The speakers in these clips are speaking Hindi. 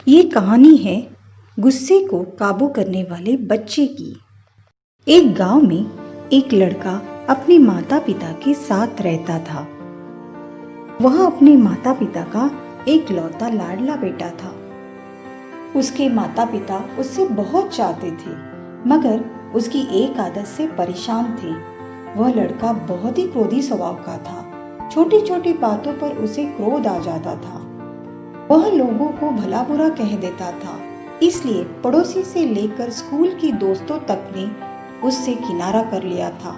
ये कहानी है गुस्से को काबू करने वाले बच्चे की। एक गांव में एक लड़का अपने माता पिता के साथ रहता था। वह अपने माता पिता का एक लौता लाडला बेटा था। उसके माता पिता उससे बहुत चाहते थे, मगर उसकी एक आदत से परेशान थे। वह लड़का बहुत ही क्रोधी स्वभाव का था। छोटी छोटी बातों पर उसे क्रोध आ जाता था। वह लोगों को भला बुरा कह देता था, इसलिए पड़ोसी से लेकर स्कूल की दोस्तों तक ने उससे किनारा कर लिया था।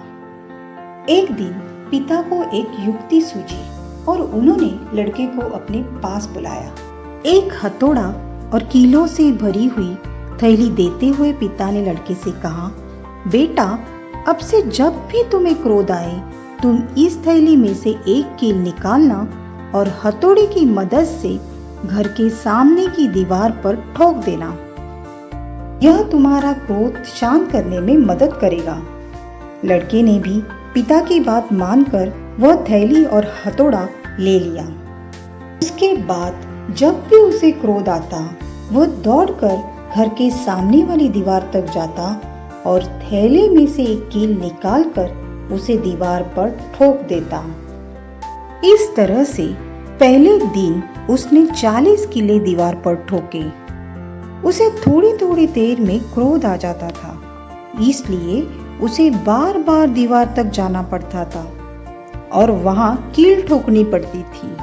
एक दिन पिता को एक युक्ति सूझी और उन्होंने लड़के को अपने पास बुलाया। एक हथौड़ा और कीलों से भरी हुई थैली देते हुए पिता ने लड़के से कहा, बेटा, अब से जब भी तुम्हें क्रोध आए, तुम इस थैली में से एक कील निकालना और हथौड़े की मदद से घर के सामने की दीवार पर ठोक देना। यह तुम्हारा क्रोध शांत करने में मदद करेगा। लड़के ने भी पिता की बात मानकर वह थैली और हथौड़ा ले लिया। उसके बाद जब भी उसे क्रोध आता, वह दौड़कर घर के सामने वाली दीवार तक जाता और थैले में से एक कील निकालकर उसे दीवार पर ठोक देता। इस तरह से पहले दिन उसने 40 कीले दीवार पर ठोके। उसे थोड़ी थोड़ी देर में क्रोध आ जाता था, इसलिए उसे बार बार दीवार तक जाना पड़ता था और वहां कील ठोकनी पड़ती थी।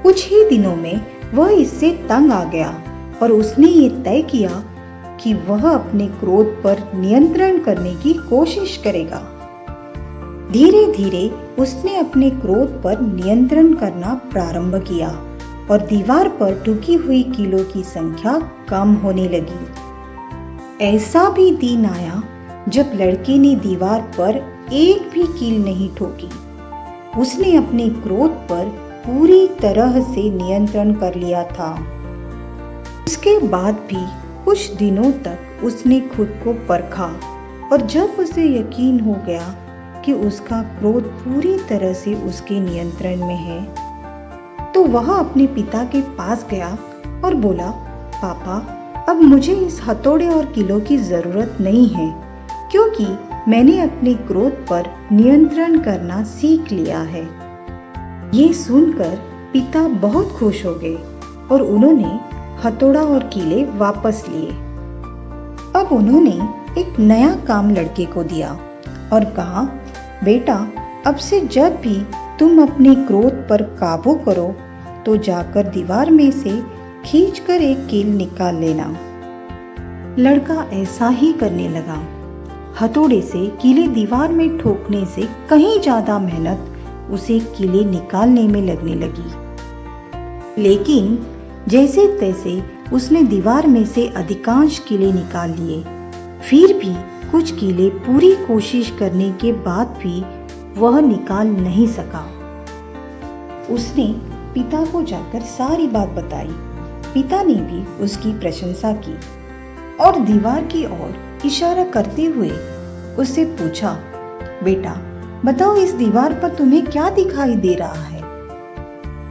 कुछ ही दिनों में वह इससे तंग आ गया और उसने ये तय किया कि वह अपने क्रोध पर नियंत्रण करने की कोशिश करेगा। धीरे धीरे उसने अपने क्रोध पर नियंत्रण करना प्रारंभ किया और दीवार पर ठुकी हुई कीलों की संख्या कम होने लगी। ऐसा भी दिन आया जब लड़के ने दीवार पर एक भी कील नहीं ठोकी। उसने अपने क्रोध पर पूरी तरह से नियंत्रण कर लिया था। उसके बाद भी कुछ दिनों तक उसने खुद को परखा और जब उसे यकीन हो गया कि उसका क्रोध पूरी तरह से उसके नियंत्रण में है, तो वह अपने पिता के पास गया और बोला, पापा, अब मुझे इस हथौड़े और कीलों की जरूरत नहीं है, क्योंकि मैंने अपने क्रोध पर नियंत्रण करना सीख लिया है। ये सुनकर पिता बहुत खुश हो गए और उन्होंने हथौड़ा और कीले वापस लिए। अब उन्होंने एक नया काम लड़के को दिया और कहा, बेटा, अब से जब भी तुम अपने क्रोध पर काबू करो तो जाकर दीवार में से खींचकर एक कील निकाल लेना। लड़का ऐसा ही करने लगा। हथौड़े से कीले दीवार में ठोकने से कहीं ज्यादा मेहनत उसे कीले निकालने में लगने लगी। लेकिन जैसे तैसे उसने दीवार में से अधिकांश कीले निकाल लिए। फिर भी कुछ कीले पूरी कोशिश करने के बाद भी वह निकाल नहीं सका। उसने पिता को जाकर सारी बात बताई। पिता ने भी उसकी प्रशंसा की और दीवार की ओर इशारा करते हुए उससे पूछा, बेटा, बताओ, इस दीवार पर तुम्हें क्या दिखाई दे रहा है?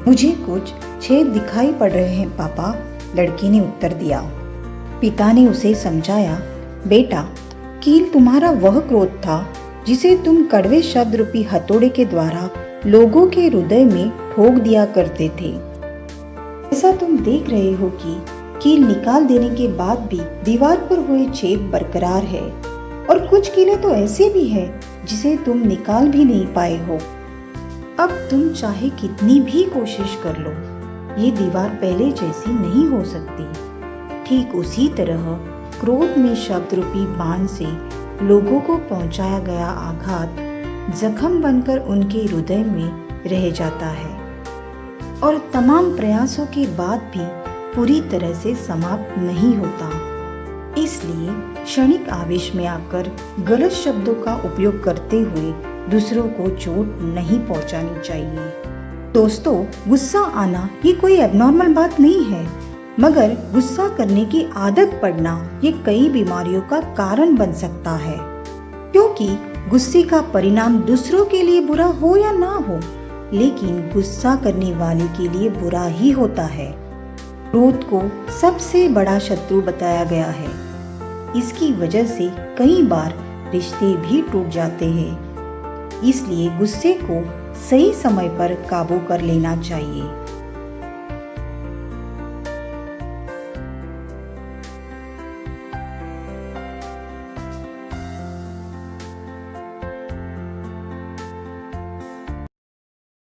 मुझे कुछ छेद दिखाई पड़ रहे हैं पापा, लड़के ने उत्तर दिया। पिता ने उसे समझाया, बेटा, कील तुम्हारा वह क्रोध था जिसे तुम कड़वे शब्द रूपी हथौड़े के द्वारा लोगों के हृदय में ठोक दिया करते थे। ऐसा तुम देख रहे हो कि कील निकाल देने के बाद भी दीवार पर हुए छेद बरकरार है और कुछ कीलें तो ऐसे भी है जिसे तुम निकाल भी नहीं पाए हो। अब तुम चाहे कितनी भी कोशिश कर लो, ये दीवार पहले जैसी नहीं हो सकती। ठीक उसी तरह क्रोध में शब्द रूपी बाण से लोगों को पहुंचाया गया आघात जख्म बनकर उनके हृदय में रह जाता है और तमाम प्रयासों के बाद भी पूरी तरह से समाप्त नहीं होता। इसलिए क्षणिक आवेश में आकर गलत शब्दों का उपयोग करते हुए दूसरों को चोट नहीं पहुंचानी चाहिए। दोस्तों, गुस्सा आना ये कोई एबनॉर्मल बात नहीं है, मगर गुस्सा करने की आदत पड़ना ये कई बीमारियों का कारण बन सकता है, क्योंकि गुस्से का परिणाम दूसरों के लिए बुरा हो या ना हो, लेकिन गुस्सा करने वाले के लिए बुरा ही होता है। क्रोध को सबसे बड़ा शत्रु बताया गया है। इसकी वजह से कई बार रिश्ते भी टूट जाते हैं। इसलिए गुस्से को सही समय पर काबू कर लेना चाहिए।